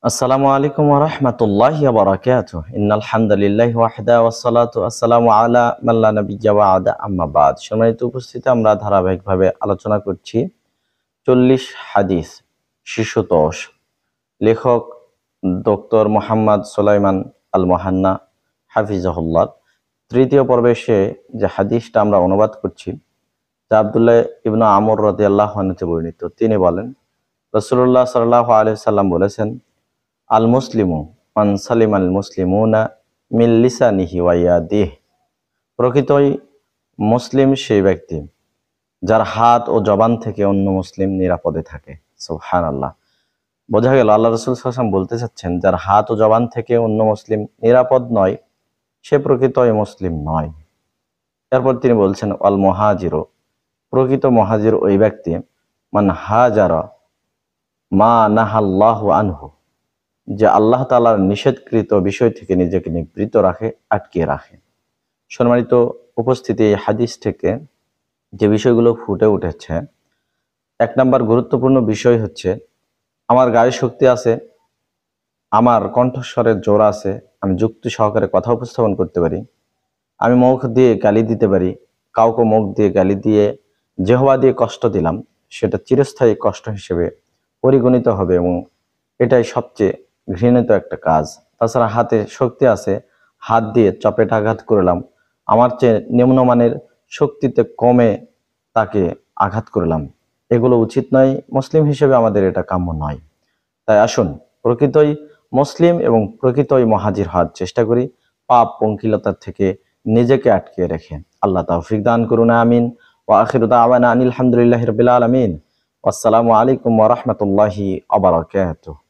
আসসালামু আলাইকুম ওয়া রাহমাতুল্লাহি ওয়া বারাকাতুহু। ইন্নাল হামদালিল্লাহি ওয়াহদা ওয়াসসালাতু ওয়াসসালামু আলা মান লা নাবিয়্যা বা'দা, আম্মা বা'দ। সম্মানিত উপস্থিতি, আমরা ধারাবাহিকভাবে আলোচনা করছি 40 হাদিস শিশুতোষ। লেখক ডক্টর মুহাম্মদ সুলাইমান আল মুহান্না হাফিজাহুল্লাহ। তৃতীয় পর্বে এসে যে হাদিসটা আমরা অনুবাদ করছি, যা আব্দুল্লাহ ইবনে আমর রাদিয়াল্লাহু আনহু হতে বর্ণিত। তিনি বলেন, রাসূলুল্লাহ সাল্লাল্লাহু আলাইহি সাল্লাম বলেছেন, আল মুসলিমু মান সালিমাল মুসলিমুনা মিন লিসানিহি ওয়া ইয়াদিহি। প্রকৃতই মুসলিম সেই ব্যক্তি যার হাত ও জবান থেকে অন্য মুসলিম নিরাপদে থাকে। সুবহানাল্লাহ। বোঝা গেল আল্লাহ রাসূল সাল্লাল্লাহু আলাইহি ওয়াসাল্লাম বলতে চাচ্ছেন, যার হাত ও জবান থেকে অন্য মুসলিম নিরাপদ নয়, সে প্রকৃতই মুসলিম নয়। এরপর তিনি বলছেন, আল মুহাজিরু, প্রকৃত মুহাজির ওই ব্যক্তি মান হাজারা মা নাহাল্লাহু আনহু, যে আল্লাহ তাআলার নিষেধকৃত বিষয় থেকে নিজেকে নিবৃত্ত রাখে, আটকিয়ে রাখে। সম্মানিত উপস্থিতি, এই হাদিস থেকে যে বিষয়গুলো ফুটে উঠেছে, এক নম্বর গুরুত্বপূর্ণ বিষয় হচ্ছে, আমার গায়ে শক্তি আছে, আমার কণ্ঠস্বরের জোর আছে, আমি যুক্তি সহকারে কথা উপস্থাপন করতে পারি, আমি মুখ দিয়ে গালি দিতে পারি। কাউকে মুখ দিয়ে গালি দিয়ে, জিহ্বা দিয়ে কষ্ট দিলাম, সেটা চিরস্থায়ী কষ্ট হিসেবে পরিগণিত হবে এবং এটাই সবচেয়ে ঘৃণিত একটা কাজ। তাছাড়া হাতে শক্তি আছে, হাত দিয়ে চপেটাঘাত করলাম, আমার চেয়ে নিম্নমানের শক্তিতে কমে তাকে আঘাত করলাম, এগুলো উচিত নয়। মুসলিম হিসেবে আমাদের এটা কাম্য নয়। তাই আসুন প্রকৃতই মুসলিম এবং প্রকৃতই মুহাজির হওয়ার চেষ্টা করি, পাপ পঙ্কিলতার থেকে নিজেকে আটকে রেখে। আল্লাহ তাওফিক দান করুন, আমিন। ওয়া আখিরু দাওয়ানা আনিল হামদুলিল্লাহি রাব্বিল আলামিন। আসসালামু আলাইকুম ওয়া রাহমাতুল্লাহি ওয়া বারাকাতুহু।